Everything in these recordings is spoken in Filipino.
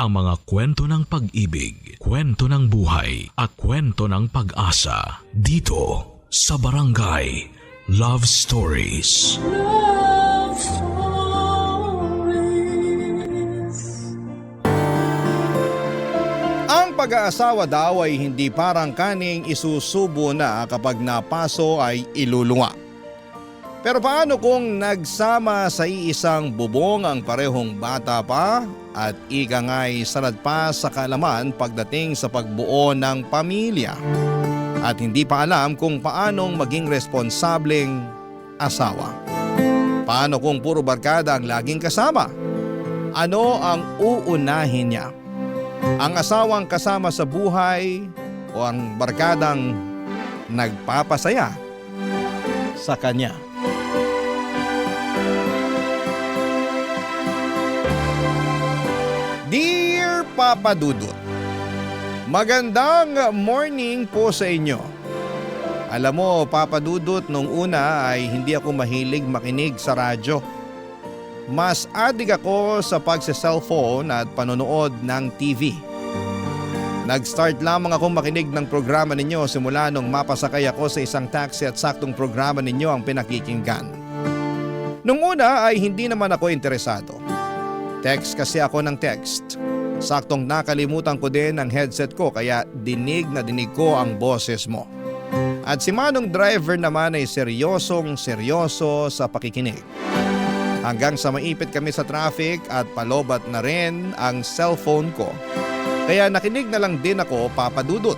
ang mga kwento ng pag-ibig, kwento ng buhay at kwento ng pag-asa dito sa Barangay Love Stories. Love Stories. Ang pag-aasawa daw ay hindi parang kaning isusubo na kapag napaso ay ilulunga. Pero paano kung nagsama sa iisang bubong ang parehong bata pa at ika nga'y sanad pa sa kaalaman pagdating sa pagbuo ng pamilya at hindi pa alam kung paanong maging responsableng asawa? Paano kung puro barkada ang laging kasama? Ano ang uunahin niya? Ang asawang kasama sa buhay o ang barkadang nagpapasaya sa kanya? Dear Papa Dudut, magandang morning po sa inyo. Alam mo, Papa Dudut, nung una ay hindi ako mahilig makinig sa radyo. Mas adik ako sa pagsa-cellphone at panonood ng TV. Nag-start lamang akong makinig ng programa ninyo simula nung mapasakay ako sa isang taxi at saktong programa ninyo ang pinakikinggan. Nung una ay hindi naman ako interesado. Text kasi ako ng text. Saktong nakalimutan ko din ang headset ko kaya dinig na dinig ko ang boses mo. At si Manong driver naman ay seryoso sa pakikinig. Hanggang sa maipit kami sa traffic at palobat na rin ang cellphone ko. Kaya nakinig na lang din ako, Papa Dudut.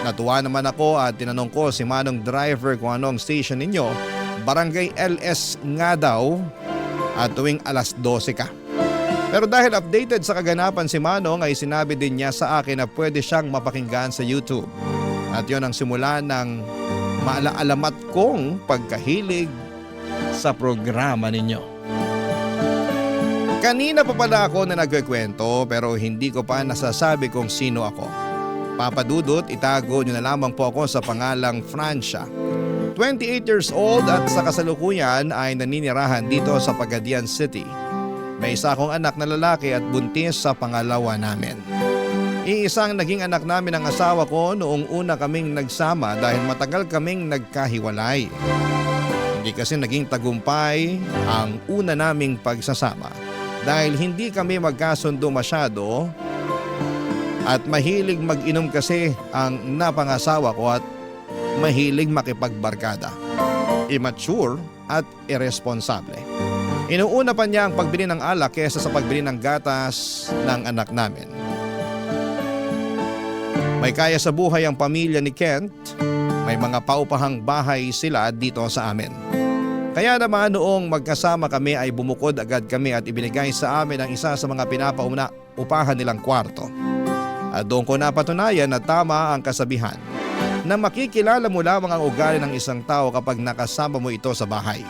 Natuwa naman ako at tinanong ko si Manong driver kung ano ang station ninyo. Barangay LS nga daw at tuwing alas 12 ka. Pero dahil updated sa kaganapan si Manong ay sinabi din niya sa akin na pwede siyang mapakinggan sa YouTube. At yon ang simula ng maalaalamat kong pagkahilig sa programa ninyo. Kanina pa pala ako na nagkikwento pero hindi ko pa nasasabi kung sino ako. Papa Dudut, itago niyo na lamang po ako sa pangalang Francia. 28 years old at sa kasalukuyan ay naninirahan dito sa Pagadian City. May isa akong anak na lalaki at buntis sa pangalawa namin. Iisang naging anak namin ang asawa ko noong una kaming nagsama dahil matagal kaming nagkahiwalay. Hindi kasi naging tagumpay ang una naming pagsasama dahil hindi kami magkasundo masyado at mahilig mag-inom kasi ang napangasawa ko at mahilig makipagbarkada. Immature at irresponsable. Inuuna pa niya ang pagbili ng alak kaysa sa pagbili ng gatas ng anak namin. May kaya sa buhay ang pamilya ni Kent. May mga paupahang bahay sila dito sa amin. Kaya naman noong magkasama kami ay bumukod agad kami at ibinigay sa amin ang isa sa mga upahan nilang kwarto. At doon ko napatunayan na tama ang kasabihan na makikilala mo lamang ang ugali ng isang tao kapag nakasama mo ito sa bahay.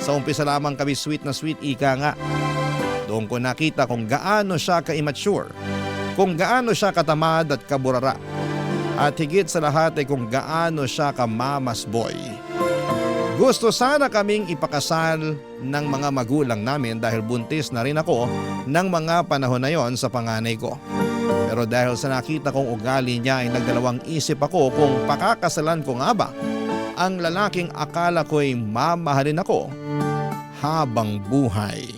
Sa umpisa lamang kami sweet na sweet, ika nga. Doon ko nakita kung gaano siya ka-immature, kung gaano siya katamad at kaburara, at higit sa lahat ay kung gaano siya ka-mama's boy. Gusto sana kaming ipakasal ng mga magulang namin dahil buntis na rin ako ng mga panahon na yon sa panganay ko. Pero dahil sa nakita kong ugali niya ay nagdalawang isip ako kung pakakasalan ko nga ba ang lalaking akala ko'y mamahalin ako habang buhay.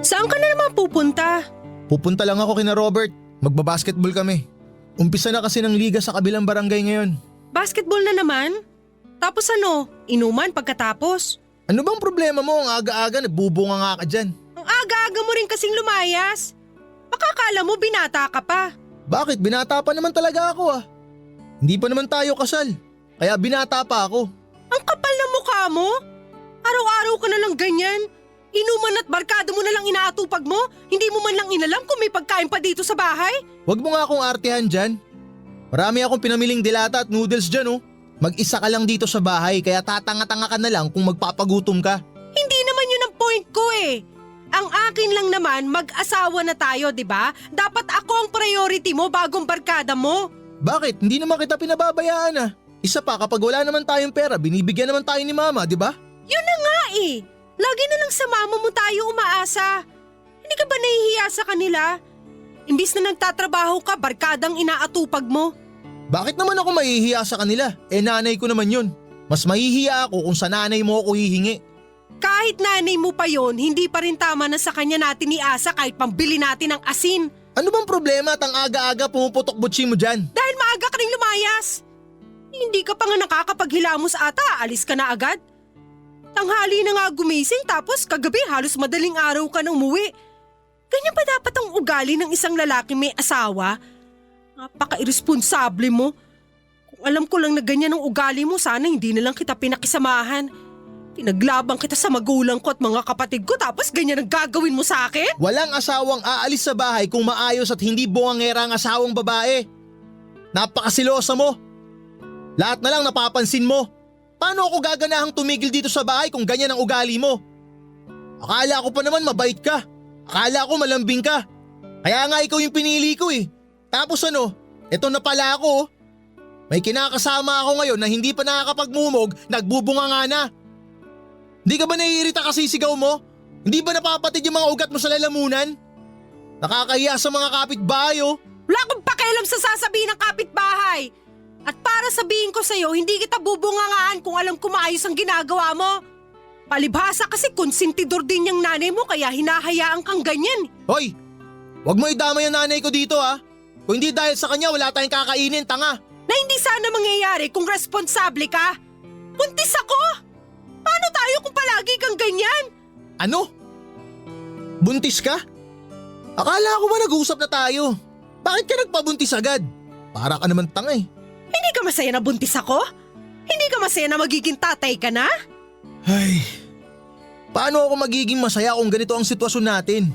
Saan ka na naman pupunta? Pupunta lang ako kina Robert. Magbabasketball kami. Umpisa na kasi ng liga sa kabilang barangay ngayon. Basketball na naman? Tapos ano, inuman pagkatapos? Ano bang problema mo? Ang aga-aga nagbubunga nga ka dyan. Ang aga-aga mo rin kasing lumayas. Baka akala mo binata ka pa. Bakit? Binata pa naman talaga ako ah. Hindi pa naman tayo kasal. Kaya binata pa ako. Ang kapal na mukha mo. Araw-araw ka na lang ganyan. Inuman at barkada mo na lang inaatupag mo? Hindi mo man lang inalam kung may pagkain pa dito sa bahay? Huwag mo nga akong artehan dyan. Marami akong pinamiling dilata at noodles dyan oh. Mag-isa ka lang dito sa bahay kaya tatanga-tanga ka na lang kung magpapagutom ka. Hindi naman yun ang point ko eh. Ang akin lang naman, mag-asawa na tayo, di ba? Dapat ako ang priority mo bagong barkada mo. Bakit? Hindi naman kita pinababayaan ah. Isa pa kapag wala naman tayong pera, binibigyan naman tayo ni mama, di ba? Yun na nga eh. Lagi na lang sa mama mo tayo umaasa. Hindi ka ba nahihiya sa kanila? Imbis na nagtatrabaho ka, barkadang inaatupag mo. Bakit naman ako mahihiya sa kanila? Eh nanay ko naman yun. Mas mahihiya ako kung sa nanay mo ako hihingi. Kahit nanay mo pa yon, hindi pa rin tama na sa kanya natin iasa kahit pambili natin ng asin. Ano bang problema at ang aga-aga pumuputok butsi mo dyan? Dahil maaga ka rin lumayas. Hindi ka pa nga nakakapaghilamos ata, alis ka na agad. Tanghali na nga gumising tapos kagabi halos madaling araw ka nang umuwi. Ganyan ba dapat ang ugali ng isang lalaki may asawa? Napaka-irresponsable mo. Kung alam ko lang na ganyan ang ugali mo, sana hindi na lang kita pinakisamahan. Pinaglabang kita sa magulang ko at mga kapatid ko tapos ganyan ang gagawin mo sa akin? Walang asawang aalis sa bahay kung maayos at hindi bungangera ang asawang babae. Napakasilosa mo. Lahat na lang napapansin mo. Paano ako gaganahang tumigil dito sa bahay kung ganyan ang ugali mo? Akala ko pa naman mabait ka. Akala ko malambing ka. Kaya nga ikaw yung pinili ko eh. Tapos ano, eto na pala ako oh. May kinakasama ako ngayon na hindi pa nakakapagmumog, nagbubunga nga na. Hindi ka ba naiirita kasi sigaw mo? Hindi ba napapatid yung mga ugat mo sa lalamunan? Nakakahiya sa mga kapitbahay oh. Wala akong pakialam sa sasabihin ng kapitbahay. At para sabihin ko sa'yo, hindi kita bubungangaan kung alam ko maayos ang ginagawa mo. Palibhasa kasi konsentidor din yung nanay mo kaya hinahayaan kang ganyan. Hoy! Huwag mo idamay ang nanay ko dito ha. Kung hindi dahil sa kanya wala tayong kakainin, tanga. Na hindi sana mangyayari kung responsable ka. Buntis ako! Paano tayo kung palagi kang ganyan? Ano? Buntis ka? Akala ko ba nag-uusap na tayo? Bakit ka nagpabuntis agad? Para ka naman tanga eh. Hindi ka masaya na buntis ako? Hindi ka masaya na magiging tatay ka na? Ay, paano ako magiging masaya kung ganito ang sitwasyon natin?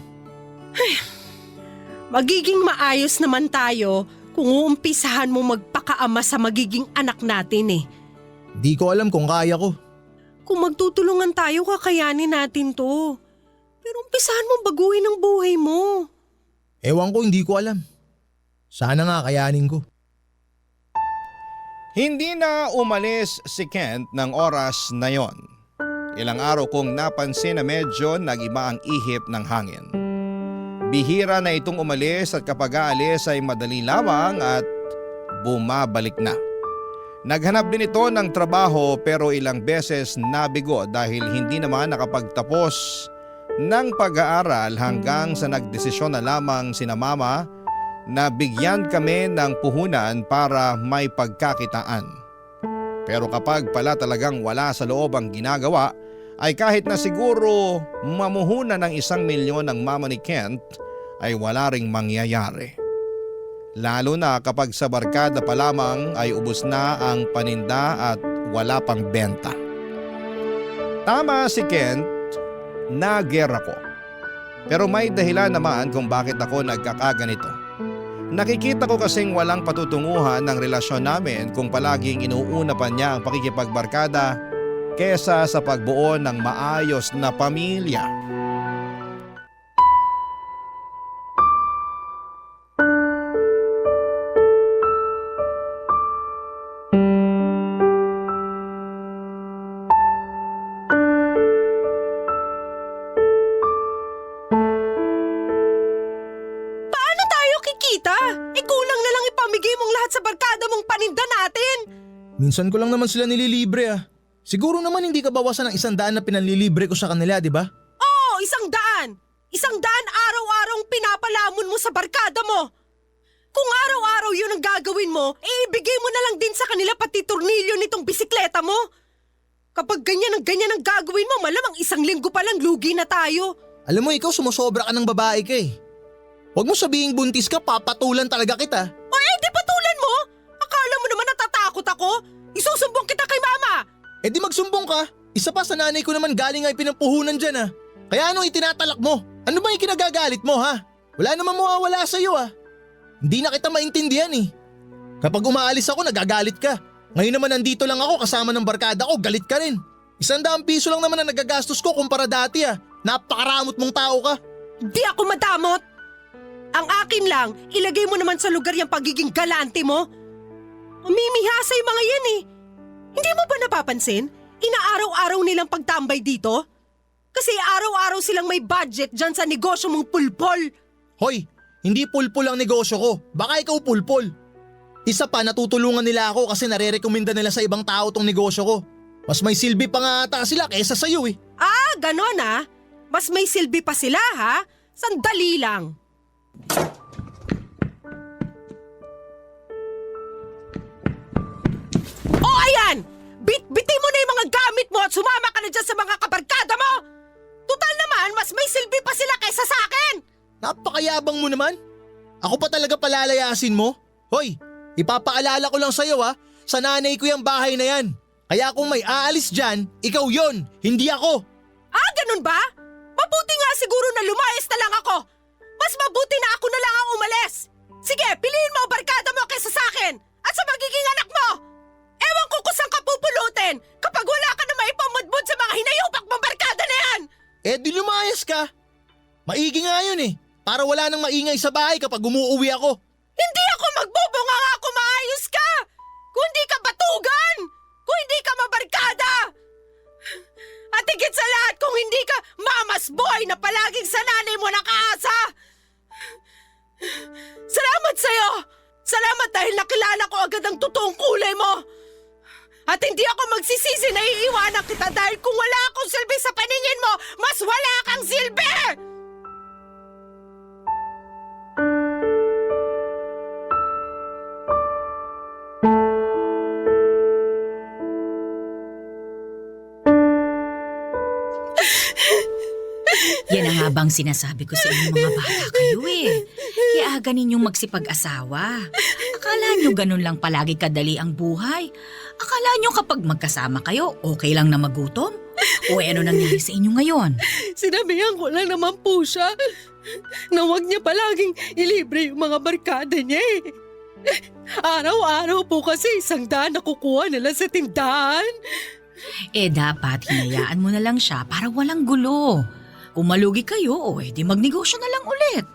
Magiging maayos naman tayo kung uumpisahan mo magpakaama sa magiging anak natin eh. Di ko alam kung kaya ko. Kung magtutulungan tayo, kakayanin natin to. Pero umpisahan mo baguhin ang buhay mo. Ewan ko, hindi ko alam. Sana nga kayanin ko. Hindi na umalis si Kent ng oras na yon. Ilang araw kong napansin na medyo nag-iba ang ihip ng hangin. Bihira na itong umalis at kapag aalis ay madali lamang at bumabalik na. Naghanap din ito ng trabaho pero ilang beses nabigo dahil hindi naman nakapagtapos ng pag-aaral hanggang sa nagdesisyon na lamang sina mama na bigyan kami ng puhunan para may pagkakitaan. Pero kapag pala talagang wala sa loob ang ginagawa, ay kahit na siguro mamuhunan ng 1 milyon ng mama ni Kent ay wala ring mangyayari. Lalo na kapag sa barkada pa lamang ay ubos na ang paninda at wala pang benta. Tama si Kent, nagera ko. Pero may dahilan naman kung bakit ako nagkakaganito. Nakikita ko kasing walang patutunguhan ng relasyon namin kung palaging inuuna pa niya ang pakikipagbarkada kesa sa pagbuo ng maayos na pamilya. Minsan ko lang naman sila nililibre ah. Siguro naman hindi ka bawasan ng 100 na pinanlilibre ko sa kanila, di ba? Oo, 100! 100 araw-araw pinapalamon mo sa barkada mo. Kung araw-araw yun ang gagawin mo, ibigay mo na lang din sa kanila pati tornilyo nitong bisikleta mo. Kapag ganyan ang gagawin mo, malamang 1 linggo pa lang lugi na tayo. Alam mo ikaw sumusobra ka ng babae ka eh. Huwag mo sabihing buntis ka, papatulan talaga kita. O di patulan mo? Akala mo naman natatakot ako? Isusumbong kita kay mama! Eh di magsumbong ka. Isa pa sa nanay ko naman galing ay pinampuhunan dyan ah. Kaya anong itinatalak mo? Ano ba yung kinagagalit mo ha? Wala namang mawawala sa'yo ah. Hindi na kita maintindihan eh. Kapag umaalis ako, nagagalit ka. Ngayon naman nandito lang ako kasama ng barkada ko, galit ka rin. 100 piso lang naman ang nagagastos ko kumpara dati ah. Napakaramot mong tao ka. Di ako madamot. Ang akin lang, ilagay mo naman sa lugar yung pagiging galante mo. Umimihasa yung mga yan eh. Hindi mo ba napapansin? Inaaraw-araw nilang pagtambay dito? Kasi araw-araw silang may budget dyan sa negosyo mong pulpol. Hoy, hindi pulpol ang negosyo ko. Baka ikaw pulpol. Isa pa, natutulungan nila ako kasi nare-recommenda nila sa ibang tao tong negosyo ko. Mas may silbi pa nga ata sila kaysa sa'yo eh. Ah, ganon ah. Mas may silbi pa sila ha? Sandali lang. O ayan! Bit-bitin mo na yung mga gamit mo at sumama ka na dyan sa mga kabarkada mo! Tutal naman, mas may silbi pa sila kaysa sa akin! Napakayabang mo naman. Ako pa talaga palalayasin mo? Hoy, ipapaalala ko lang sa'yo ha. Sa nanay ko yung bahay na yan. Kaya kung may aalis dyan, ikaw yon, hindi ako. Ah, ganun ba? Mabuti nga siguro na lumayas na lang ako. Mas mabuti na ako na lang ang umalis. Sige, piliin mo ang barkada mo kaysa sa akin at sa magiging anak mo. Ewan ko kung saan ka pupulutin kapag wala ka na maipamudbud sa mga hinayupak mong barkada na yan. Eh di lumayas ka. Maigi nga yun eh. Para wala nang maingay sa bahay kapag umuuwi ako. Hindi ako magbubunga nga kung maayos ka. Kung hindi ka batugan. Kung hindi ka mabarkada. At higit sa lahat kung hindi ka mama's boy na palaging sa nanay mo nakaasa. Salamat sa'yo. Salamat dahil nakilala ko agad ang totoong kulay mo. At hindi ako magsisisi na iiwanan kita dahil kung wala akong silbi sa paningin mo, mas wala kang silbi! Yan ang nga bang sinasabi ko sa inyo mga bata kayo eh. Kaya aga ninyong magsipag-asawa. Akala nyo ganun lang palagi kadali ang buhay? Akala nyo kapag magkasama kayo, okay lang na magutom? O ano nangyari sa inyo ngayon? Sinabihan ko lang naman po siya na huwag niya palaging ilibre yung mga barkada niya eh. Araw-araw po kasi 100 nakukuha nila sa tindahan. Eh dapat hinayaan mo na lang siya para walang gulo. Kung malugi kayo, o edi magnegosyo na lang ulit.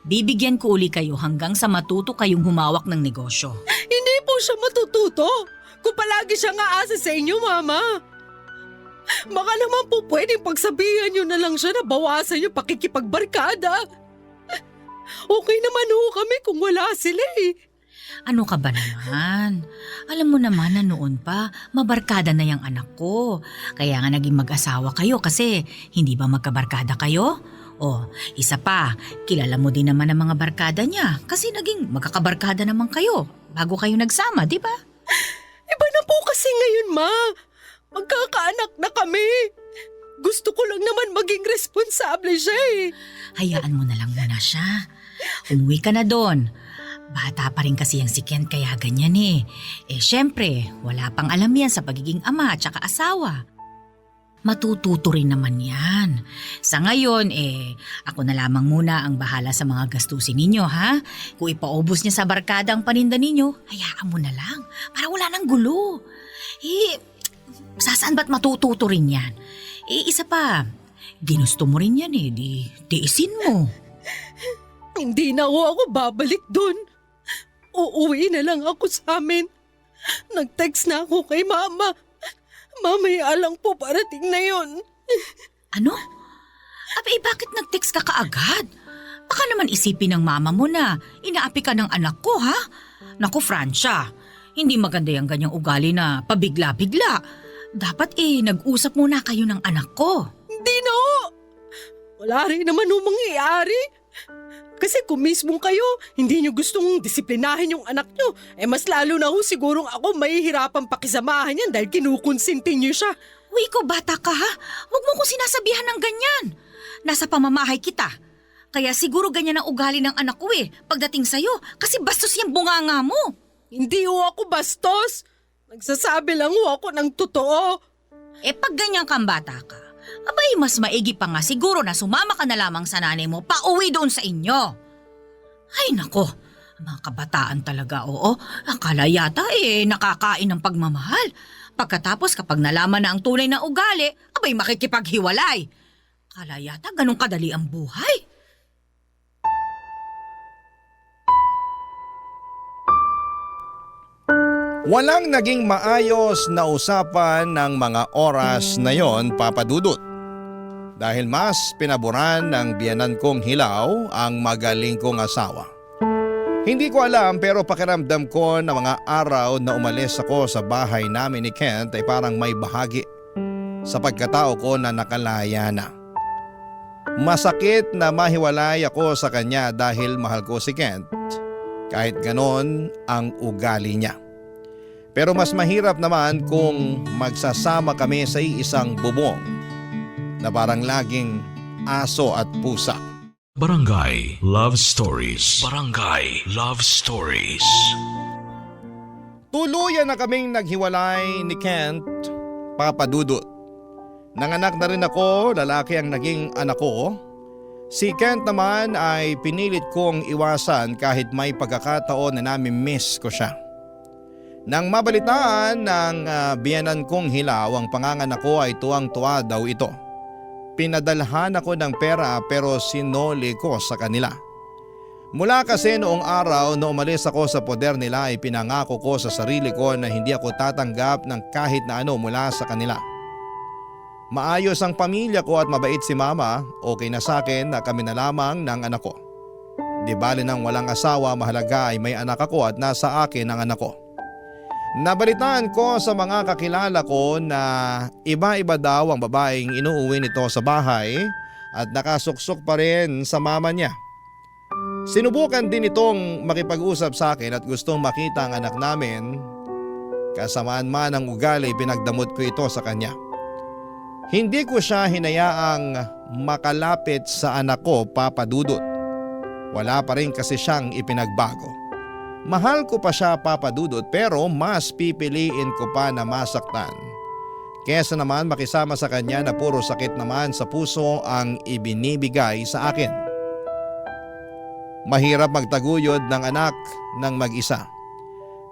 Bibigyan ko uli kayo hanggang sa matuto kayong humawak ng negosyo. Hindi po siya matututo kung palagi siya nga asa sa inyo, Mama. Baka naman po pwedeng pagsabihan niyo na lang siya na bawasan yung pakikipagbarkada. Okay naman ho kami kung wala sila eh. Ano ka ba naman? Alam mo naman na noon pa, mabarkada na yung anak ko. Kaya nga naging mag-asawa kayo kasi hindi ba magkabarkada kayo? O, isa pa, kilala mo din naman ang mga barkada niya kasi naging magkakabarkada naman kayo bago kayo nagsama, di ba? Iba na po kasi ngayon, Ma. Magkakaanak na kami. Gusto ko lang naman maging responsable siya eh. Hayaan mo na lang muna siya. Umuwi ka na doon. Bata pa rin kasi yung si Ken kaya ganyan eh. Eh syempre, wala pang alam yan sa pagiging ama at saka asawa. Matututo rin naman yan. Sa ngayon ako na lamang muna ang bahala sa mga gastusin ninyo ha. Kung ipaubos niya sa barkada ang paninda ninyo, hayaan mo na lang para wala nang gulo. Sasaan ba't matututo rin yan? Isa pa, ginusto mo rin yan di tiisin mo. Hindi na ako babalik doon. Uuwi na lang ako sa amin. Nag-text na ako kay Mama. Mamaya lang po parating na yon. Ano? Bakit nag-text ka kaagad? Baka naman isipin ng mama mo na inaapi ka ng anak ko, ha? Naku, Francia, hindi maganda yung ganyang ugali na pabigla-bigla. Dapat nag-usap muna kayo ng anak ko. Hindi na ho. Wala rin naman ho mangyayari. Kasi kung mismong kayo, hindi nyo gustong disiplinahin yung anak nyo, mas lalo na ho sigurong ako mahihirapang pakisamahan yan dahil kinukonsintin nyo siya. Uy, ikaw bata ka ha? Huwag mo kong sinasabihan ng ganyan. Nasa pamamahay kita. Kaya siguro ganyan ang ugali ng anak ko pagdating sa'yo kasi bastos yung bunganga mo. Hindi ho ako bastos. Nagsasabi lang ho ako ng totoo. Pag ganyan kang bata ka, mas maigi pa nga siguro na sumama ka na lamang sa nanay mo pauwi doon sa inyo. Ay nako, Mga kabataan talaga, oo. Akala yata nakakain ng pagmamahal. Pagkatapos kapag nalaman na ang tunay na ugali, abay makikipaghiwalay. Akala yata ganun kadali ang buhay. Walang naging maayos na usapan ng mga oras na yon, Papa Dudut. Dahil mas pinaboran ng biyanan kong hilaw ang magaling kong asawa. Hindi ko alam pero pakiramdam ko na mga araw na umalis ako sa bahay namin ni Kent ay parang may bahagi sa pagkatao ko na nakalaya na. Masakit na mahiwalay ako sa kanya dahil mahal ko si Kent. Kahit ganon ang ugali niya. Pero mas mahirap naman kung magsasama kami sa isang bubong na parang laging aso at pusa. Barangay Love Stories. Barangay Love Stories. Tuluyan na kaming naghiwalay ni Kent, Papa Dudut. Nanganak na rin ako, lalaki ang naging anak ko. Si Kent naman ay pinilit kong iwasan kahit may pagkakataon na nami-miss ko siya. Nang mabalitaan ng biyanan kong hilaw ang panganganak ko ay tuwang-tuwa daw ito. Pinadalhan ako ng pera pero sinoli ko sa kanila. Mula kasi noong araw na umalis ako sa poder nila ay pinangako ko sa sarili ko na hindi ako tatanggap ng kahit na ano mula sa kanila. Maayos ang pamilya ko at mabait si mama, okay na sa akin na kami na lamang ng anak ko. Di bali nang walang asawa, mahalaga ay may anak ako at nasa akin ang anak ko. Nabalitaan ko sa mga kakilala ko na iba-iba daw ang babaeng inuuwi nito sa bahay at nakasuksok pa rin sa mama niya. Sinubukan din itong makipag-usap sa akin at gustong makita ang anak namin. Kasamaan man ang ugali, pinagdamot ko ito sa kanya. Hindi ko siya hinayaang makalapit sa anak ko, Papa Dudut. Wala pa rin kasi siyang ipinagbago. Mahal ko pa siya, Papa Dudut, pero mas pipiliin ko pa na masaktan. Kesa naman makisama sa kanya na puro sakit naman sa puso ang ibinibigay sa akin. Mahirap magtaguyod ng anak ng mag-isa.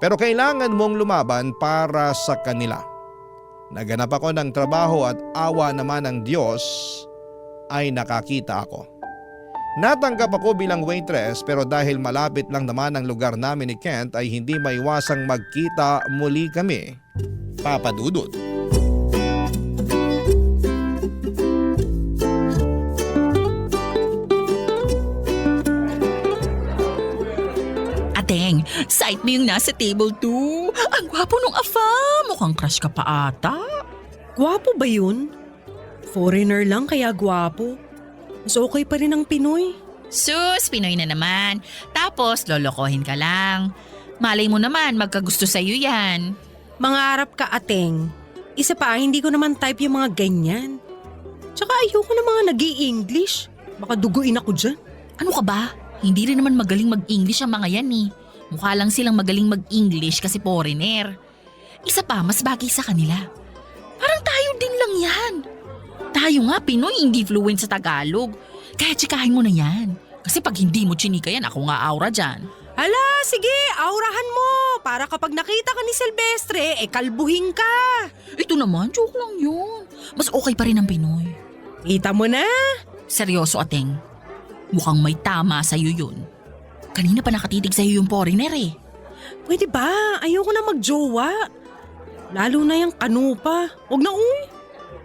Pero kailangan mong lumaban para sa kanila. Naganap ako ng trabaho at awa naman ng Diyos ay nakakita ako. Natanggap ako bilang waitress pero dahil malapit lang naman ang lugar namin ni Kent ay hindi maiwasang magkita muli kami, Papa Dudut. Ateng, sight mo yung nasa table 2. Ang gwapo nung afa. Mukhang crush ka pa ata. Gwapo ba yun? Foreigner lang kaya gwapo. Mas okay pa rin ang Pinoy. Sus, Pinoy na naman. Tapos lolokohin ka lang. Malay mo naman, magkagusto sa'yo yan. Mangarap ka, Ateng. Isa pa, hindi ko naman type yung mga ganyan. Tsaka ayoko na mga nag-i-English. Baka duguin ako dyan. Ano ka ba? Hindi rin naman magaling mag-English ang mga yan eh. Mukha lang silang magaling mag-English kasi foreigner. Isa pa, mas bagay sa kanila. Parang tayo din lang yan. Tayo nga, Pinoy, hindi fluent sa Tagalog. Kaya tsikahin mo na yan. Kasi pag hindi mo chinika yan, ako nga aura dyan. Hala, sige, aurahan mo. Para kapag nakita ka ni Silvestre, kalbuhin ka. Ito naman, joke lang yun. Mas okay pa rin ang Pinoy. Kita mo na. Seryoso, Ateng. Mukhang may tama sa'yo yun. Kanina pa nakatitig sa'yo yung foreigner eh. Pwede ba? Ayoko na magjowa. Lalo na yung kanupa. Huwag na uy.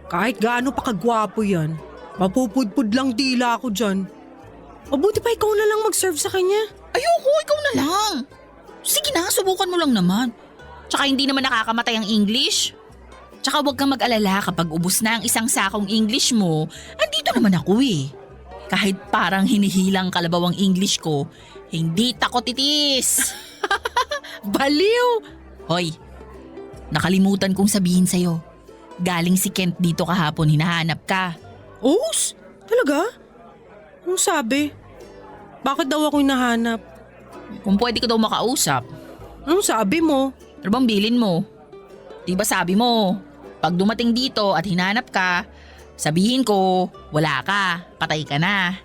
Kahit gaano pa kagwapo yan, mapupudpud lang dila ako dyan. Mabuti pa ikaw na lang mag-serve sa kanya. Ayoko, ikaw na lang. Sige na, subukan mo lang naman. Tsaka hindi naman nakakamatay ang English. Tsaka huwag kang mag-alala kapag ubos na ang isang sakong English mo, andito naman ako eh. Kahit parang hinihilang kalabaw ang English ko, hindi takot titis. Baliw! Hoy, nakalimutan kong sabihin sa'yo. Galing si Kent dito kahapon, hinahanap ka. Os? Talaga? Anong sabi? Bakit daw ako hinahanap? Kung pwede ko daw makausap. Anong sabi mo? Ano bang bilin mo? Diba sabi mo, pag dumating dito at hinanap ka, sabihin ko, wala ka, patay ka na.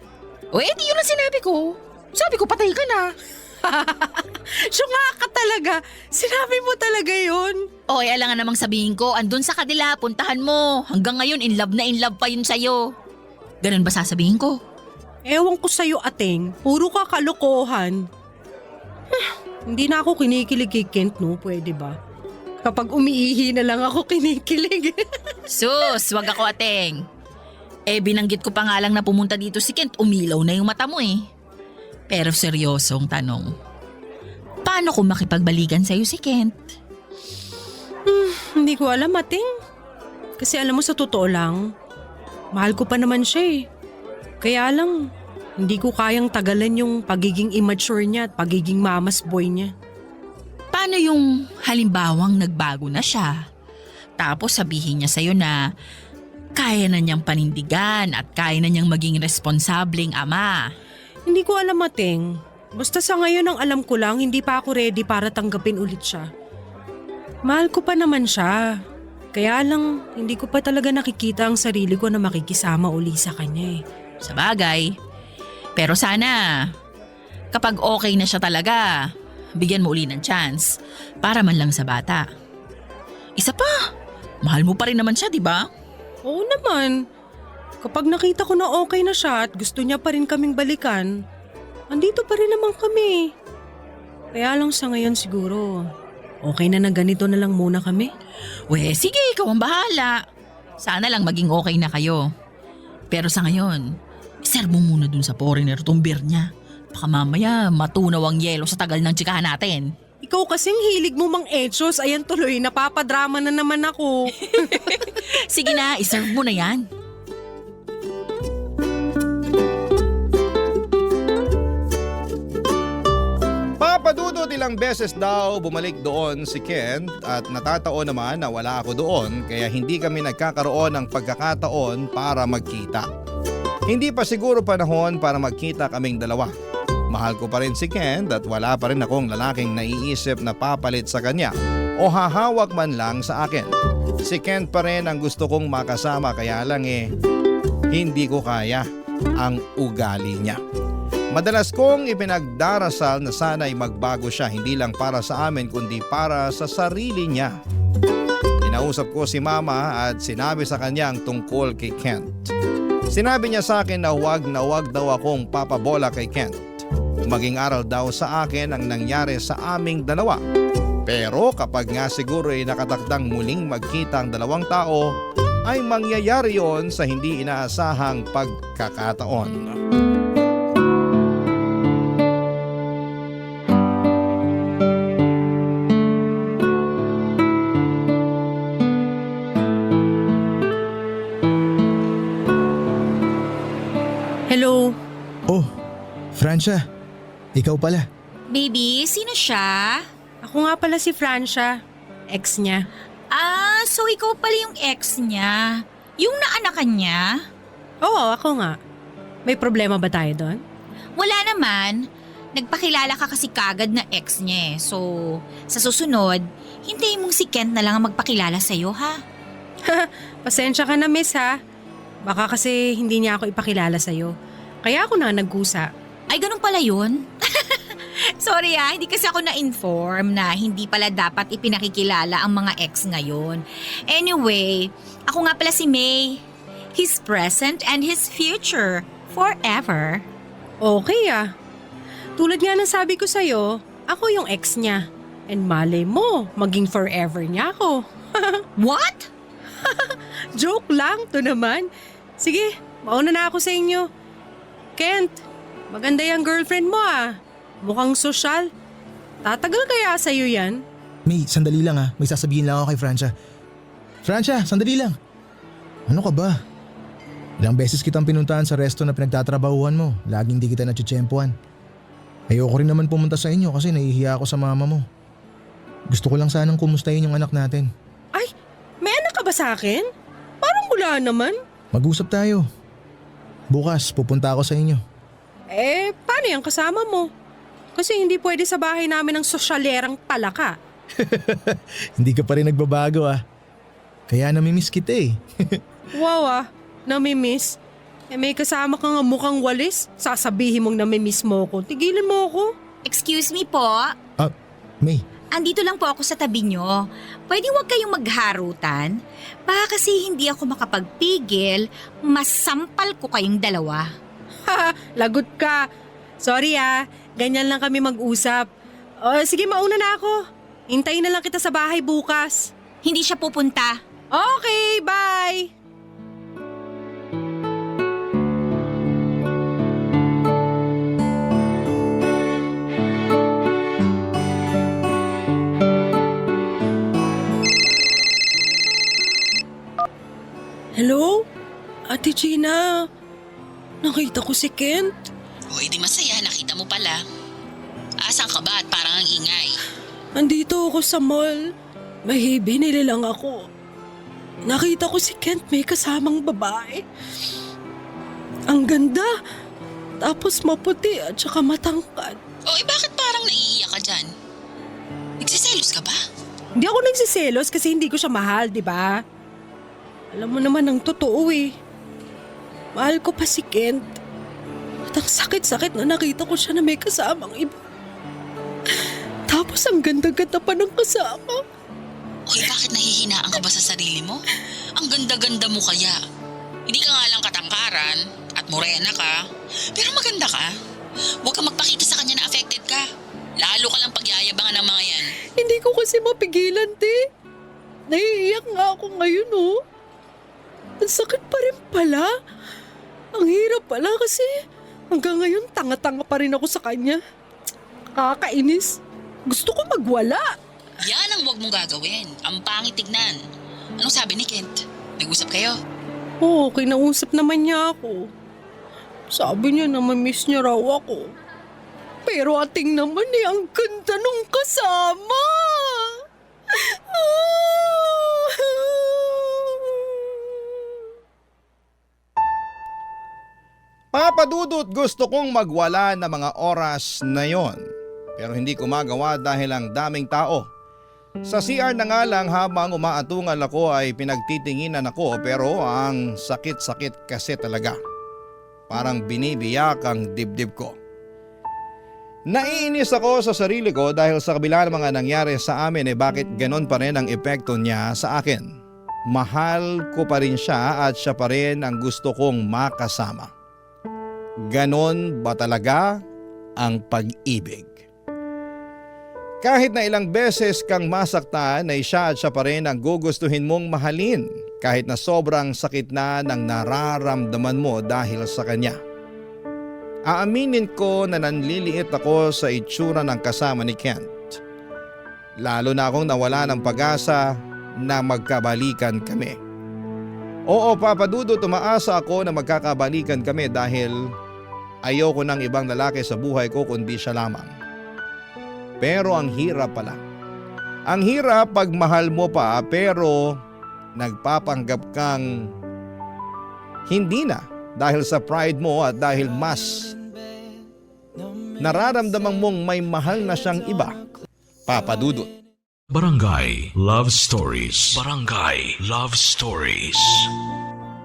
O edi yun ang sinabi ko. Sabi ko, patay ka na. Syunga ka talaga. Sinabi mo talaga yun. Oy, alangan namang sabihin ko, andun sa kanila, puntahan mo. Hanggang ngayon, in love pa yun sa'yo. Ganun ba sasabihin ko? Ewan ko sa'yo, Ating. Puro ka kalokohan. Hindi na ako kinikilig kay Kent, no? Pwede ba? Kapag umiihi na lang ako kinikilig. Sus, wag ako Ateng. Binanggit ko pa nga lang na pumunta dito si Kent, umilaw na yung mata mo eh. Pero seryosong tanong, paano kung makipagbalikan sa'yo si Kent? Hindi ko alam, Ating. Kasi alam mo, sa totoo lang, mahal ko pa naman siya eh. Kaya lang, hindi ko kayang tagalan yung pagiging immature niya at pagiging mama's boy niya. Paano yung halimbawang nagbago na siya? Tapos sabihin niya sa'yo na kaya na niyang panindigan at kaya na niyang maging responsableng ama. Hindi ko alam, Ating. Basta sa ngayon ang alam ko lang, hindi pa ako ready para tanggapin ulit siya. Mahal ko pa naman siya. Kaya lang, hindi ko pa talaga nakikita ang sarili ko na makikisama uli sa kanya eh. Sa bagay. Pero sana, kapag okay na siya talaga, bigyan mo uli ng chance para man lang sa bata. Isa pa, mahal mo pa rin naman siya, di ba? Oo naman. Kapag nakita ko na okay na siya at gusto niya pa rin kaming balikan, andito pa rin naman kami. Kaya lang sa ngayon siguro, okay na ganito na lang muna kami. Sige, ikaw ang bahala. Sana lang maging okay na kayo. Pero sa ngayon, iserve mo muna dun sa foreigner tong beer niya. Baka mamaya matunaw ang yelo sa tagal ng tsikahan natin. Ikaw kasing hilig mo mang etchos, ayan tuloy, napapadrama na naman ako. Sige na, iserve mo na yan. Papadudot ilang beses daw bumalik doon si Kent at natatao naman na wala ako doon kaya hindi kami nagkakaroon ng pagkakataon para magkita. Hindi pa siguro panahon para magkita kaming dalawa. Mahal ko pa rin si Kent at wala pa rin akong lalaking naiisip na papalit sa kanya o hahawak man lang sa akin. Si Kent pa rin ang gusto kong makasama kaya lang hindi ko kaya ang ugali niya. Madalas kong ipinagdarasal na sana'y magbago siya hindi lang para sa amin kundi para sa sarili niya. Kinausap ko si Mama at sinabi sa kanya ang tungkol kay Kent. Sinabi niya sa akin na huwag daw akong papabola kay Kent. Maging aral daw sa akin ang nangyari sa aming dalawa. Pero kapag nga siguro ay nakatakdang muling magkita ang dalawang tao, ay mangyayari yon sa hindi inaasahang pagkakataon. Hello? Oh, Francia, ikaw pala. Baby, sino siya? Ako nga pala si Francia, ex niya. So ikaw pala yung ex niya. Yung naanakan niya? Oo, ako nga. May problema ba tayo doon? Wala naman. Nagpakilala ka kasi kagad na ex niya eh. So, sa susunod, hintayin mong si Kent na lang ang magpakilala sa'yo ha? Pasensya ka na, miss ha. Baka kasi hindi niya ako ipakilala sa'yo. Kaya ako na nagkusa. Ay, ganun pala yun? Sorry hindi kasi ako na-inform na hindi pala dapat ipinakikilala ang mga ex ngayon. Anyway, ako nga pala si May. His present and his future. Forever. Okay Tulad nga ng sabi ko sa'yo, ako yung ex niya. And malay mo, maging forever niya ako. What? Joke lang to naman. Sige, mauna na ako sa inyo. Kent, maganda yung girlfriend mo Mukhang sosyal. Tatagal kaya sa'yo yan? May, sandali lang May sasabihin lang ako kay Francia. Francia, sandali lang. Ano ka ba? Ilang beses kitang pinuntahan sa resto na pinagtatrabahuhan mo. Laging di kita natsyempohan. Ayoko rin naman pumunta sa inyo kasi nahihiya ako sa mama mo. Gusto ko lang sanang kumustahin yung anak natin. Ay, may anak ka ba sa akin? Parang wala naman. Mag-usap tayo. Bukas, pupunta ako sa inyo. Paano yung kasama mo? Kasi hindi pwede sa bahay namin ng sosyalerang palaka. Hindi ka pa rin nagbabago Kaya namimiss kita Wow namimiss. May kasama ka nga mukhang walis. Sasabihin mong namimiss mo ko. Tigilan mo ako. Excuse me po. May, Andito lang po ako sa tabi nyo. Pwede huwag kayong magharutan? Baka kasi hindi ako makapagpigil, masampal ko kayong dalawa. Lagot ka. Sorry ganyan lang kami mag-usap. Sige, mauna na ako. Hintayin na lang kita sa bahay bukas. Hindi siya pupunta. Okay, bye! Hello? Ate Gina, nakita ko si Kent. O edi masaya, nakita mo pala. Asan ka ba at parang ang ingay? Andito ako sa mall. May binili lang ako. Nakita ko si Kent may kasamang babae. Ang ganda. Tapos maputi at saka matangkad. O bakit parang naiiyak ka dyan? Nagsiselos ka ba? Hindi ako nagsiselos kasi hindi ko siya mahal, di ba? Alam mo naman ang totoo eh. Mahal ko pa si Kent. At ang sakit-sakit na nakita ko siya na may kasamang iba. Tapos ang ganda-ganda pa ng kasama. Oy, bakit nahihinaan ka ba sa sarili mo? Ang ganda-ganda mo kaya. Hindi ka nga lang katangkaran at morena ka. Pero maganda ka. Huwag ka magpakita sa kanya na affected ka. Lalo ka lang pagyayabangan ng mga yan. Hindi ko kasi mapigilan, te. Naiiyak nga ako ngayon, oh. Ang sakit pa rin pala. Ang hirap pala kasi hanggang ngayon tanga-tanga pa rin ako sa kanya. Kakainis. Gusto ko magwala. Yan ang huwag mong gagawin. Ang pangit tignan. Anong sabi ni Kent? Nag-usap kayo? Oo, kinausap naman niya ako. Sabi niya na mamiss niya raw ako. Pero ating naman ang ganda nung kasama. Papa Dudut, gusto kong magwala ng mga oras na yon. Pero hindi ko magawa dahil ang daming tao. Sa CR na nga lang habang umaatungal ako ay pinagtitinginan ako pero ang sakit-sakit kasi talaga. Parang binibiyak ang dibdib ko. Naiinis ako sa sarili ko dahil sa kabila ng mga nangyari sa amin bakit ganon pa rin ang epekto niya sa akin. Mahal ko pa rin siya at siya pa rin ang gusto kong makasama. Ganon ba talaga ang pag-ibig? Kahit na ilang beses kang masaktan ay siya at siya pa rin ang gugustuhin mong mahalin kahit na sobrang sakit na ng nararamdaman mo dahil sa kanya. Aaminin ko na nanliliit ako sa itsura ng kasama ni Kent. Lalo na akong nawala ng pag-asa na magkabalikan kami. Oo, Papa Dudut, umaasa ako na magkakabalikan kami dahil ayoko ng ibang lalaki sa buhay ko kundi siya lamang. Pero ang hirap pala. Ang hirap pag mahal mo pa pero nagpapanggap kang hindi na dahil sa pride mo at dahil mas nararamdaman mong may mahal na siyang iba. Papa Dudut. Barangay Love Stories. Barangay Love Stories.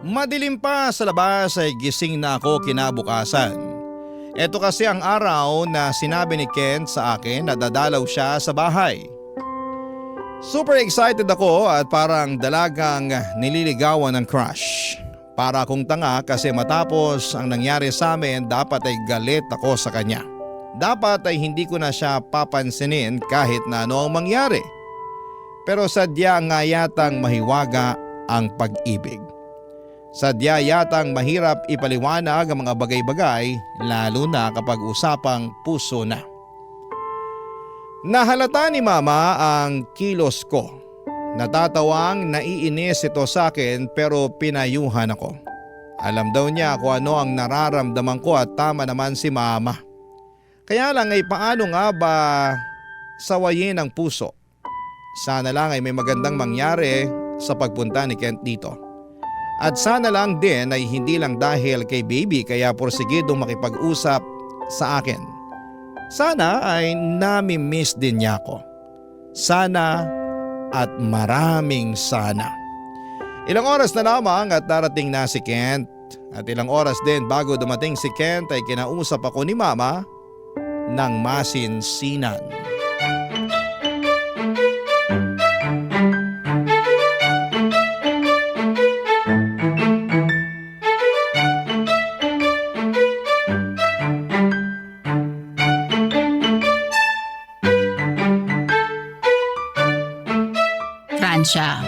Madilim pa sa labas ay gising na ako kinabukasan. Ito kasi ang araw na sinabi ni Kent sa akin na dadalaw siya sa bahay. Super excited ako at parang dalagang nililigawan ng crush. Para akong tanga kasi matapos ang nangyari sa amin dapat ay galit ako sa kanya. Dapat ay hindi ko na siya papansinin kahit na ano ang mangyari. Pero sadya nga yatang mahiwaga ang pag-ibig. Sadya yatang mahirap ipaliwanag ang mga bagay-bagay lalo na kapag usapang puso na. Nahalata ni Mama ang kilos ko. Natatawang naiinis ito sa akin pero pinayuhan ako. Alam daw niya kung ano ang nararamdaman ko at tama naman si Mama. Kaya lang ay paano nga ba sawayin ang puso? Sana lang ay may magandang mangyari sa pagpunta ni Kent dito. At sana lang din ay hindi lang dahil kay baby kaya porsigidong makipag-usap sa akin. Sana ay nami-miss din niya ako. Sana at maraming sana. Ilang oras na lamang at darating na si Kent. At ilang oras din bago dumating si Kent ay kinausap ako ni Mama ng masinsinan. Francia,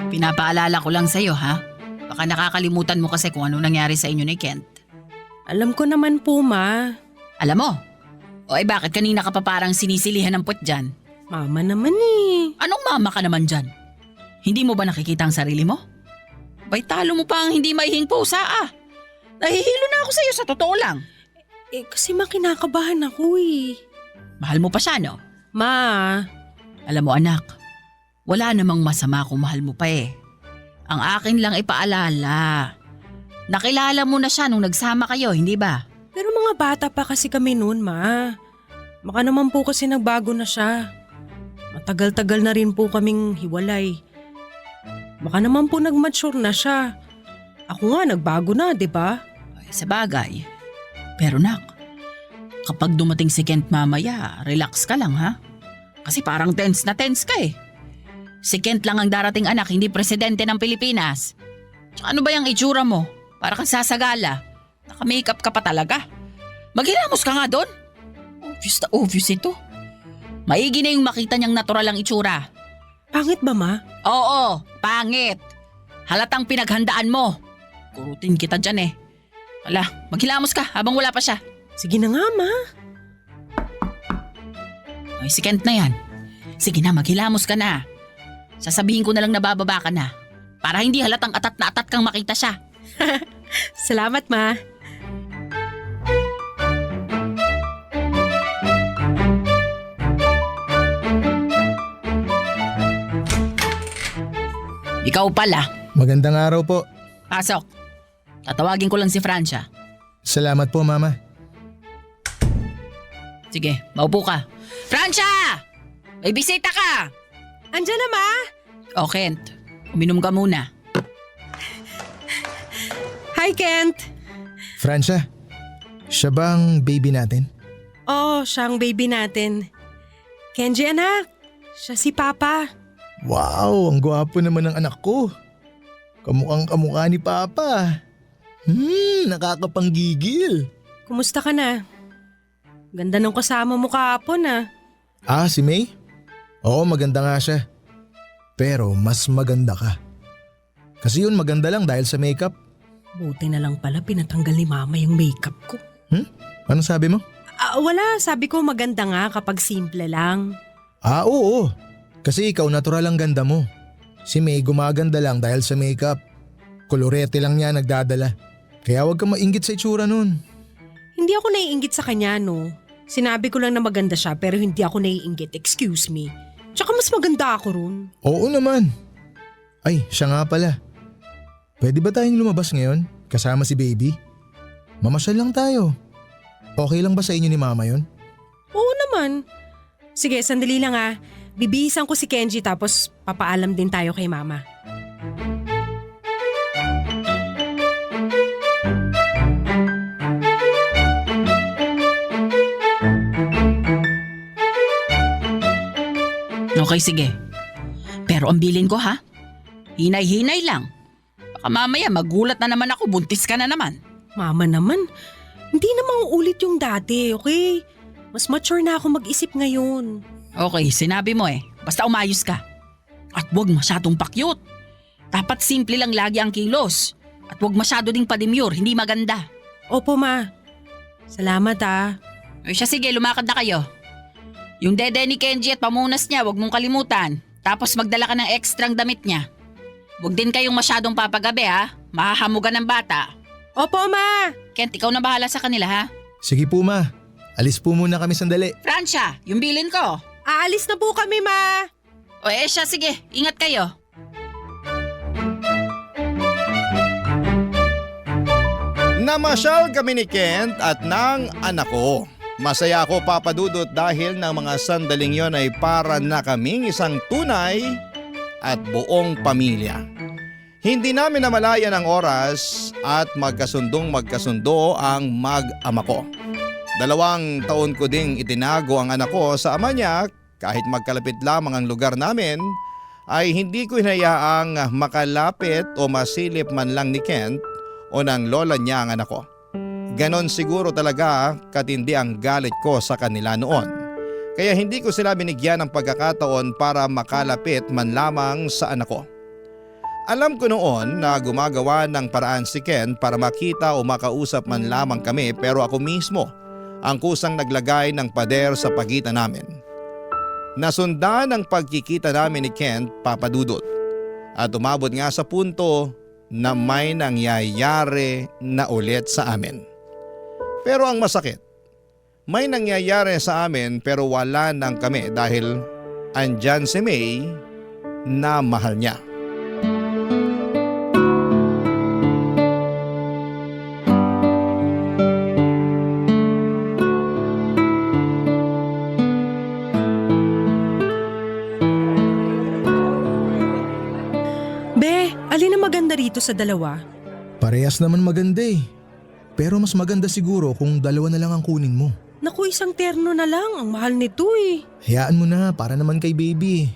pinapaalala ko lang sa'yo ha. Baka nakakalimutan mo kasi kung ano nangyari sa inyo ni Kent. Alam ko naman po, Ma. Alam mo? O bakit kanina ka pa parang sinisilihan ng puwet dyan? Mama naman eh. Anong mama ka naman dyan? Hindi mo ba nakikita ang sarili mo? Bay talo mo pa ang hindi maihing pusa ah. Nahihilo na ako sa'yo sa totoo lang. Kasi kinakabahan ako eh. Mahal mo pa siya no? Ma, Alam mo anak, wala namang masama kung mahal mo pa eh. Ang akin lang ipaalala. Nakilala mo na siya nung nagsama kayo, hindi ba? pero mga bata pa kasi kami noon, Ma. Baka naman po kasi nagbago na siya. Matagal-tagal na rin po kaming hiwalay. Baka naman po nag-mature na siya. Ako nga, nagbago na, di ba? Ay, sa bagay. Pero nak, kapag dumating si Kent mamaya, relax ka lang ha? Kasi parang tense na tense ka eh. Si Kent lang ang darating anak, hindi presidente ng Pilipinas. Tsaka ano ba yung itsura mo? Para kang sasagala. Naka-makeup ka pa talaga. Maghilamos ka nga doon. Obvious na obvious ito. Maigi na yung makita niyang natural ang itsura. Pangit ba, Ma? Oo, pangit. Halatang pinaghandaan mo. Kurutin kita dyan eh. Hala, maghilamos ka habang wala pa siya. Sige na nga, Ma. Ay, si Kent na yan. Sige na, maghilamos ka na. Sasabihin ko na lang na bababa ka na. Para hindi halatang atat na atat kang makita siya. Salamat, Ma. Ikaw pala. Magandang araw po. Pasok. Tatawagin ko lang si Francia. Salamat po, Mama. Sige, maupo ka. Francia! May bisita ka! Andiyan na, Ma. O Kent, uminom ka muna. Hi, Kent. Francia, siya ba ang baby natin? Oh, siyang baby natin. Kenji, anak. Siya si Papa. Wow, ang gwapo naman ng anak ko. Kamukhang kamukha ni Papa. Nakakapanggigil. Kumusta ka na? Ganda ng kasama mo kahapon, ah. Ah, si May? Oo, maganda nga siya. Pero mas maganda ka. Kasi yun maganda lang dahil sa makeup. Buti na lang pala pinatanggal ni Mama yung makeup ko. Anong sabi mo? Wala, sabi ko maganda nga kapag simple lang. Ah, oo. Kasi ikaw natural ang ganda mo. Si May gumaganda lang dahil sa makeup. Kolorete lang niya nagdadala. Kaya huwag kang mainggit sa itsura nun. Hindi ako naiinggit sa kanya, no. Sinabi ko lang na maganda siya pero hindi ako naiinggit, excuse me. Tsaka mas maganda ako ron. Oo naman. Ay, siya nga pala. Pwede ba tayong lumabas ngayon? Kasama si baby? Mamasyal lang tayo. Okay lang ba sa inyo ni Mama yon? Oo naman. Sige, sandali lang ah. Bibihisan ko si Kenji tapos papaalam din tayo kay Mama. Okay, sige. Pero ang bilin ko ha, hinay-hinay lang. Baka mamaya magulat na naman ako, buntis ka na naman. Mama naman, hindi na mauulit yung dati, okay? Mas mature na ako mag-isip ngayon. Okay, sinabi mo eh. Basta umayos ka. At huwag masyadong pakyut. Dapat simple lang lagi ang kilos. At huwag masyado ding padimyur, hindi maganda. Opo, Ma. Salamat ah. O siya, sige, lumakad na kayo. Yung dede ni Kenji at pamunas niya, huwag mong kalimutan. Tapos magdala ka ng ekstrang damit niya. Huwag din kayong masyadong papagabi ha. Mahahamugan ng bata. Opo, Ma. Kent, ikaw na bahala sa kanila ha. Sige po, Ma. Alis po muna kami sandali. Francia, yung bilin ko. Aalis na po kami, Ma. O siya, sige, ingat kayo. Namasyal kami ni Kent at ng anak ko. Masaya ako, Papa Dudut, dahil ng mga sandaling yon ay para na kaming isang tunay at buong pamilya. Hindi namin namalayan ang oras at magkasundo ang mag-ama ko. 2 taon ko ding itinago ang anak ko sa ama niya kahit magkalapit lamang ang lugar namin ay hindi ko hinayaang makalapit o masilip man lang ni Kent o ng lola niya ang anak ko. Ganon siguro talaga katindi ang galit ko sa kanila noon. Kaya hindi ko sila binigyan ng pagkakataon para makalapit man lamang sa anak ko. Alam ko noon na gumagawa ng paraan si Ken para makita o makausap man lamang kami pero ako mismo ang kusang naglagay ng pader sa pagitan namin. Nasundan ang pagkikita namin ni Kent, Papa Dudut, at umabot nga sa punto na may nangyayari na ulit sa amin. Pero ang masakit, may nangyayari sa amin pero wala nang kami dahil andyan si May na mahal niya. Be, alin ang maganda rito sa dalawa? Parehas naman maganda eh. Pero mas maganda siguro kung 2 na lang ang kunin mo. Naku, isang terno na lang. Ang mahal nito eh. Hayaan mo na para naman kay baby.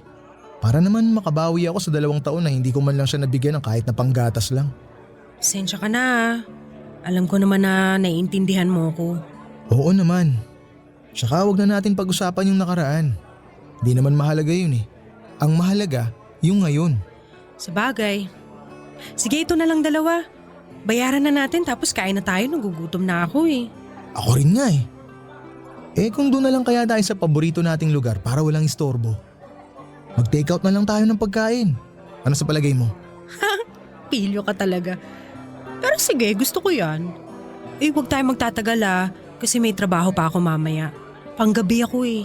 Para naman makabawi ako sa 2 taon na hindi ko man lang siya nabigyan ng kahit na panggatas lang. Pasensya ka na ah. Alam ko naman na naiintindihan mo ko. Oo naman. Tsaka wag na natin pag-usapan yung nakaraan. Di naman mahalaga yun eh. Ang mahalaga, yung ngayon. Sabagay. Sige, ito na lang 2. Bayaran na natin tapos kain na tayo. Nagugutom na ako eh. Ako rin nga eh. Eh kung doon na lang kaya tayo sa paborito nating lugar para walang istorbo. Mag-take out na lang tayo ng pagkain. Ano sa palagay mo? Pilyo ka talaga. Pero sige, gusto ko yan. Eh, huwag tayo magtatagal ah. Kasi may trabaho pa ako mamaya. Panggabi ako eh.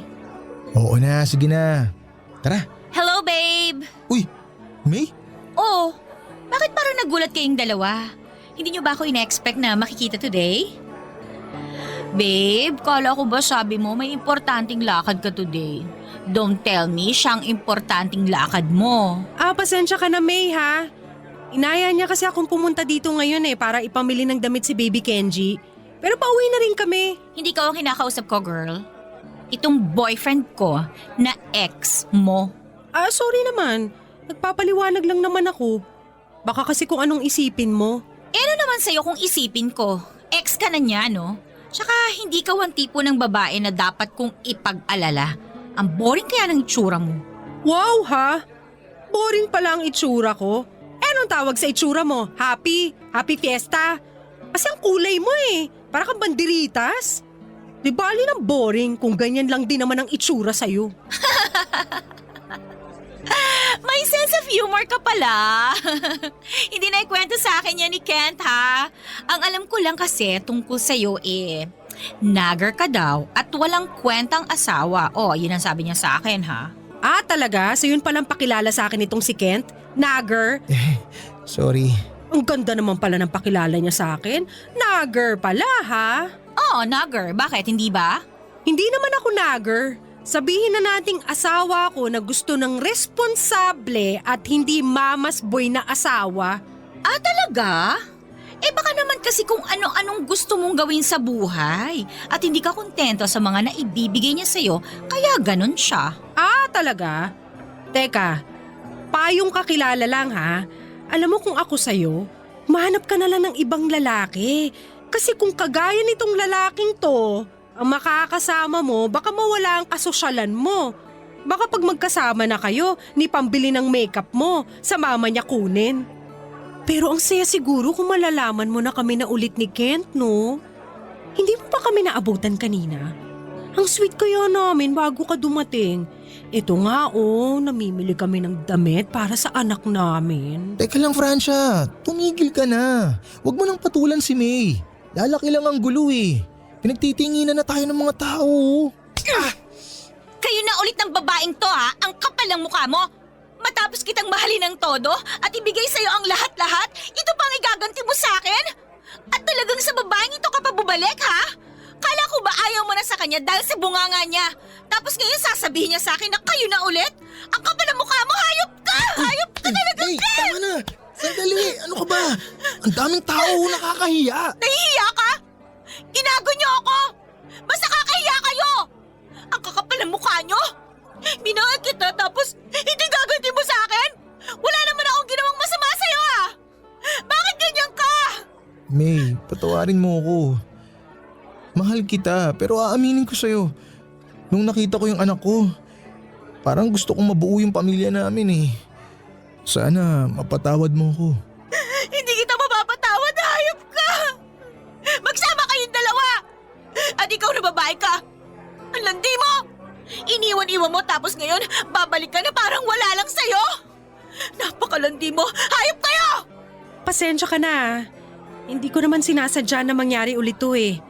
Oo na, sige na. Tara. Hello, babe! Uy, May? Oh, bakit parang nagulat kayong dalawa? Hindi niyo ba ako ina-expect na makikita today? Babe, kala ko ba sabi mo may importanteng lakad ka today? Don't tell me siyang importanteng lakad mo. Pasensya ka na May ha. Inaya niya kasi akong pumunta dito ngayon eh para ipamili ng damit si Baby Kenji. Pero pauwi na rin kami. Hindi ka ang kinakausap ko, girl. Itong boyfriend ko na ex mo. Sorry naman. Nagpapaliwanag lang naman ako. Baka kasi kung anong isipin mo. Ano naman sa'yo kung isipin ko? Ex ka na niya, no? Tsaka hindi ka ang tipo ng babae na dapat kong ipag-alala. Ang boring kaya ng itsura mo. Wow ha? Boring pala ang itsura ko. Anong tawag sa itsura mo? Happy? Happy fiesta? Kasi ang kulay mo eh. Para kang banderitas. Di bali ng boring kung ganyan lang din naman ang itsura sa'yo. May sense of humor ka pala. Hindi na ikwento sa akin yan ni Kent, ha? Ang alam ko lang kasi tungkol sa'yo nagger ka daw at walang kwentang asawa. Yun ang sabi niya sa akin, ha? Talaga? So yun palang pakilala sa akin itong si Kent? Nagger? Sorry. Ang ganda naman pala ng pakilala niya sa akin. Nagger pala, ha? Nagger. Bakit? Hindi ba? Hindi naman ako nagger. Sabihin na nating asawa ko na gusto ng responsable at hindi mamas boy na asawa. Talaga? Baka naman kasi kung ano-anong gusto mong gawin sa buhay at hindi ka kontento sa mga naibibigay niya sa'yo, kaya ganun siya. Talaga? Teka, payong kakilala lang ha. Alam mo kung ako sa'yo, mahanap ka na lang ng ibang lalaki. Kasi kung kagaya nitong lalaking to, ang makakasama mo, baka mawala ang kasosyalan mo. Baka pag magkasama na kayo, ni pambili ng makeup mo, sa mama niya kunin. Pero ang saya siguro kung malalaman mo na kami na ulit ni Kent, no? Hindi mo pa kami naabutan kanina? Ang sweet kaya namin bago ka dumating. Ito nga namimili kami ng damit para sa anak namin. Teka lang, Francia. Tumigil ka na. Huwag mo nang patulan si May. Lalaki lang ang gulo eh. Pinagtitinginan na tayo ng mga tao. Kayo na ulit ng babaeng to, ha? Ang kapal ng mukha mo. Matapos kitang mahalin ng todo at ibigay sa'yo ang lahat-lahat, ito pang igaganti mo sa akin? At talagang sa babaeng ito ka pa bubalik, ha? Kala ko ba ayaw mo na sa kanya dahil sa bunganga niya? Tapos ngayon sasabihin niya sa akin na kayo na ulit? Ang kapal ng mukha mo, hayop ka! Hayop ka talaga, Hey, Ken! tama na! Sandali! Ano ka ba? Ang daming tao, nakakahiya! Nahihiya ka? Ginago niyo ako! Mas nakakahiya kayo! Ang kakapal ng mukha nyo! Minahal kita tapos hindi gaganti mo sa akin? Wala naman akong ginawang masama sa'yo ah! Bakit ganyan ka? May, patawarin mo ako. Mahal kita pero aaminin ko sa'yo. Nung nakita ko yung anak ko, parang gusto kong mabuo yung pamilya namin eh. Sana mapatawad mo ako. Hindi kita mapapatawad, hayop ka! Magsama kayong dalawa! At ikaw na babae ka! Ang landi mo! Iniwan-iwan mo tapos ngayon babalik ka na parang wala lang sa'yo! Napakalandi mo! Hayop kayo! Pasensya ka na. Hindi ko naman sinasadya na mangyari ulit to eh.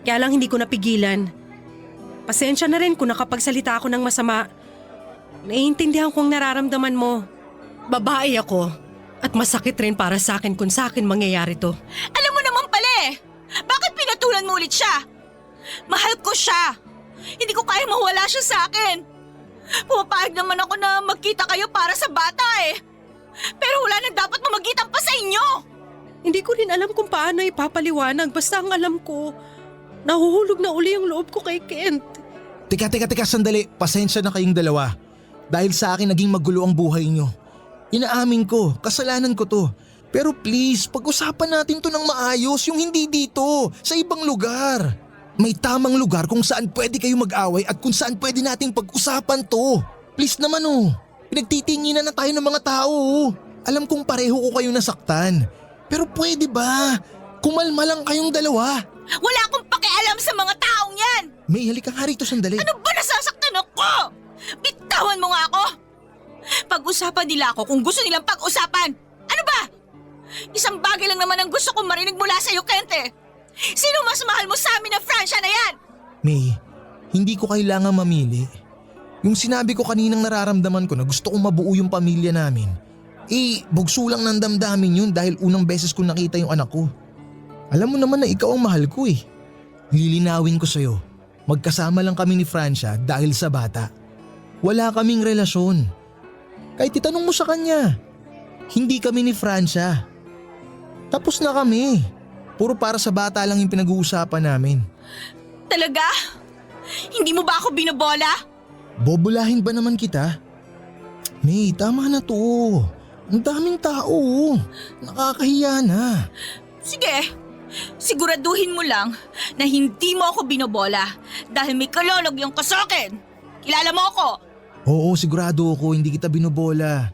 Kaya lang hindi ko napigilan. Pasensya na rin kung nakapagsalita ako ng masama. Naiintindihan ko ang nararamdaman mo. Babae ako at masakit rin para sa akin kung sa akin mangyayari to. Alam mo naman pala eh! Bakit pinatulan mo ulit siya? Mahal ko siya! Hindi ko kaya mawala siya sa akin! Pumapayag naman ako na magkita kayo para sa bata eh! Pero wala nang dapat mamagitan pa sa inyo! Hindi ko rin alam kung paano ipapaliwanag basta ang alam ko, nahuhulog na uli yung loob ko kay Kent. Teka, sandali. Pasensya na kayong dalawa. Dahil sa akin naging magulo ang buhay nyo. Inaamin ko, kasalanan ko to. Pero please, pag-usapan natin to ng maayos, yung hindi dito, sa ibang lugar. May tamang lugar kung saan pwede kayo mag-away at kung saan pwede nating pag-usapan to. Please naman oh, pinagtitinginan na tayo ng mga tao oh. Alam kong pareho ko kayo nasaktan. Pero pwede ba? Kumalma lang kayong dalawa. Wala akong pakialam sa mga taong yan! May halika nga rito sandali. Ano ba nasasaktan ako? Bitawan mo nga ako! Pag-usapan nila ako kung gusto nilang pag-usapan. Ano ba? Isang bagay lang naman ang gusto kong marinig mula sa'yo, Kente. Sino mas mahal mo sa amin na Francia na yan? May, hindi ko kailangan mamili. Yung sinabi ko kaninang nararamdaman ko na gusto kong mabuo yung pamilya namin, bugso lang ng damdamin yun dahil unang beses ko nakita yung anak ko. Alam mo naman na ikaw ang mahal ko eh. Lilinawin ko sa'yo, magkasama lang kami ni Francia dahil sa bata. Wala kaming relasyon. Kahit itanong mo sa kanya, hindi kami ni Francia. Tapos na kami. Puro para sa bata lang yung pinag-uusapan namin. Talaga? Hindi mo ba ako binobola? Bobolahin ba naman kita? May, tama na to. Ang daming tao. Nakakahiya na. Sige, siguraduhin mo lang na hindi mo ako binobola dahil may kalolog ka sa akin. Kilala mo ako? Oo, sigurado ako hindi kita binobola.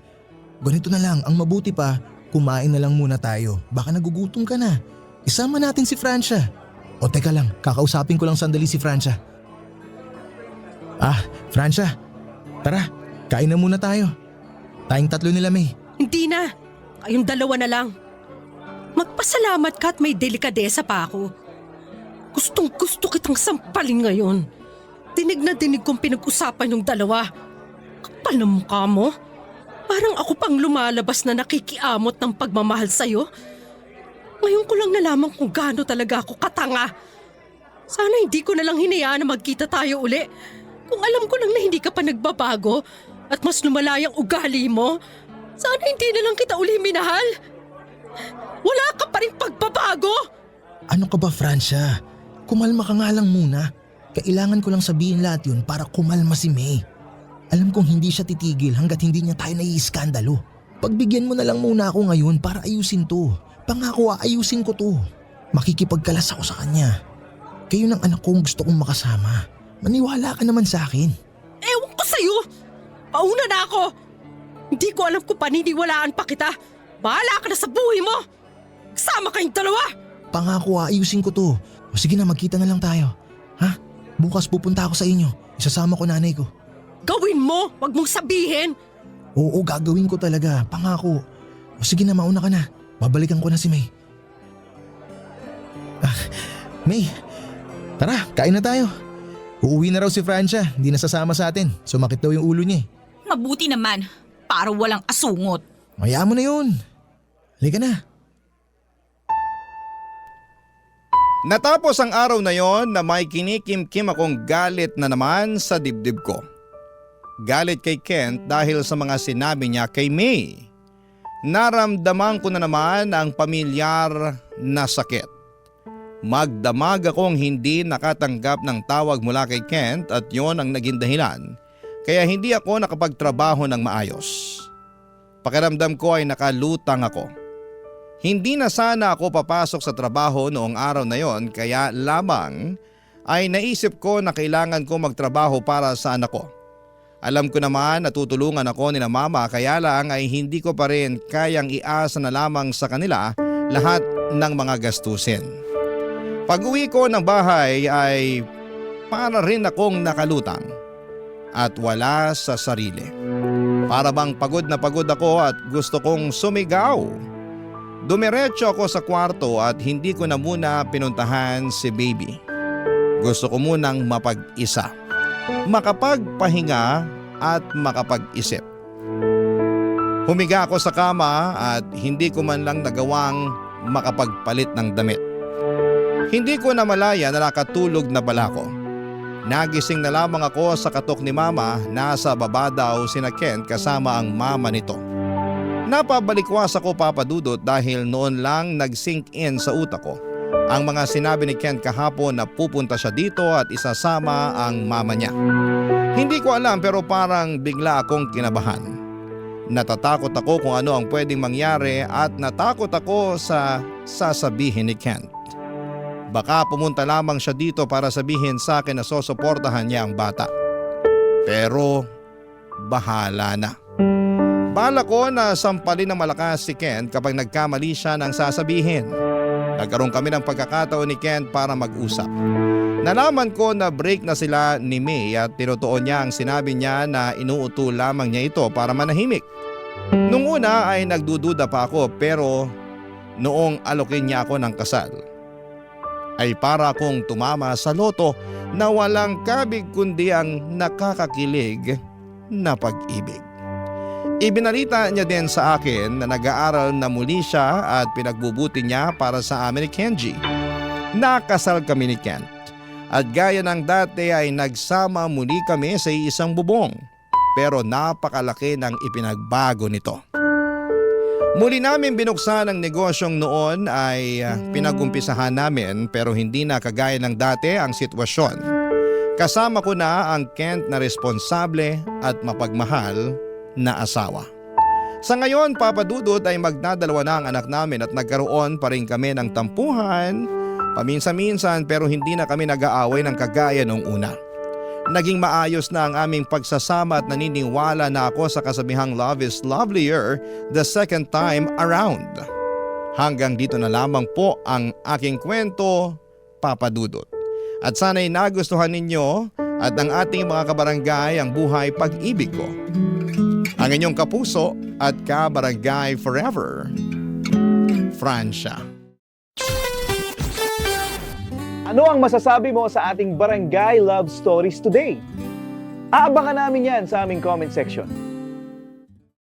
Ganito na lang, ang mabuti pa, kumain na lang muna tayo. Baka nagugutom ka na. Isama natin si Francia. O teka lang, kakausapin ko lang sandali si Francia. Francia, tara, kain na muna tayo. Tayong tatlo nila May. Hindi na. Kayong dalawa na lang. Magpasalamat ka at may delikadesa pa ako. Gustong gusto kitang sampalin ngayon. Dinig na dinig kong pinag-usapan yung dalawa. Kapal na mukha mo. Parang ako pang lumalabas na nakikiamot ng pagmamahal sa'yo. Ngayon ko lang nalaman kung gaano talaga ako katanga. Sana hindi ko na lang hinayaan na magkita tayo uli. Kung alam ko lang na hindi ka pa nagbabago at mas lumala yung ugali mo, sana hindi na lang kita uli minahal. Wala ka pa rin pagbabago. Ano ka ba Francia? Kumalma ka nga lang muna. Kailangan ko lang sabihin lahat yun para kumalma si May. Alam kong hindi siya titigil hanggat hindi niya tayo naiiskandalo. Pagbigyan mo na lang muna ako ngayon para ayusin to. Pangako ayusin ko to. Makikipagkalas ako sa kanya. Kayo ng anak kong gusto kong makasama. Maniwala ka naman sa akin. Ewan ko sa'yo. Pauna na ako. Hindi ko alam kung paniniwalaan pa kita. Bahala ka na sa buhay mo. Kasama kayong dalawa. Pangako ayusin ko to. O sige na magkita na lang tayo. Ha? Bukas pupunta ako sa inyo. Isasama ko nanay ko. Gawin mo. Wag mong sabihin. Oo, gagawin ko talaga. Pangako. O sige na, mauna ka na. Babalikan ko na si May. May, tara, kain na tayo. Uuwi na raw si Francia. Hindi na sasama sa atin. Sumakit daw yung ulo niya. Mabuti naman. Para walang asungot. Maya mo na yun. Halika na. Natapos ang araw na yon na may kinikim-kim akong galit na naman sa dibdib ko. Galit kay Kent dahil sa mga sinabi niya kay May. Naramdaman ko na naman ang pamilyar na sakit. Magdamag akong hindi nakatanggap ng tawag mula kay Kent at yon ang naging dahilan kaya hindi ako nakapagtrabaho ng maayos. Pakiramdam ko ay nakalutang ako. Hindi na sana ako papasok sa trabaho noong araw na yon kaya lamang ay naisip ko na kailangan ko magtrabaho para sa anak ko. Alam ko naman na tutulungan ako ni na mama kaya lang ay hindi ko pa rin kayang iasa na lamang sa kanila lahat ng mga gastusin. Pag-uwi ko ng bahay ay para rin akong nakalutang at wala sa sarili. Para bang pagod na pagod ako at gusto kong sumigaw. Dumiretso ako sa kwarto at hindi ko na muna pinuntahan si baby. Gusto ko munang mapag-isa, makapagpahinga at makapag-isip. Humiga ako sa kama at hindi ko man lang nagawang makapagpalit ng damit. Hindi ko na malaya na nakatulog na pala ako. Nagising na lamang ako sa katok ni mama, nasa baba daw sina Kent kasama ang mama nito. Napabalikwas ako papadudot dahil noon lang nag-sink in sa utak ko ang mga sinabi ni Kent kahapon na pupunta siya dito at isasama ang mama niya. Hindi ko alam pero parang bigla akong kinabahan. Natatakot ako kung ano ang pwedeng mangyari at natakot ako sa sasabihin ni Kent. Baka pumunta lamang siya dito para sabihin sa akin na sosuportahan niya ang bata. Pero bahala na. Bala ko na sampalin ng malakas si Kent kapag nagkamali siya ng sasabihin. Nagkaroon kami ng pagkakataon ni Kent para mag-usap. Nalaman ko na break na sila ni May at tinutuon niya ang sinabi niya na inuuto lamang niya ito para manahimik. Nung una ay nagdududa pa ako pero noong alokin niya ako ng kasal ay para akong tumama sa loto na walang kabig kundi ang nakakakilig na pag-ibig. Ibinalita niya din sa akin na nag-aaral na muli siya at pinagbubuti niya para sa amin ni Kenji. Nakasal kami ni Kent at gaya ng dati ay nagsama muli kami sa isang bubong pero napakalaki ng ipinagbago nito. Muli namin binuksan ang negosyong noon ay pinagumpisahan namin pero hindi na kagaya ng dati ang sitwasyon. Kasama ko na ang Kent na responsable at mapagmahal na asawa. Sa ngayon, papadudot ay magdadalawa na ang anak namin at nagkaroon pa rin kami ng tampuhan, paminsan-minsan pero hindi na kami nag-aaway ng kagaya noong una. Naging maayos na ang aming pagsasama at naniniwala na ako sa kasabihang love is lovelier the second time around. Hanggang dito na lamang po ang aking kwento, papadudot. At sana'y nagustuhan ninyo at ang ating mga kabarangay ang buhay pag-ibig ko. Ang inyong kapuso at kabarangay forever, Francia. Ano ang masasabi mo sa ating Barangay Love Stories today? Aabangan namin yan sa aming comment section.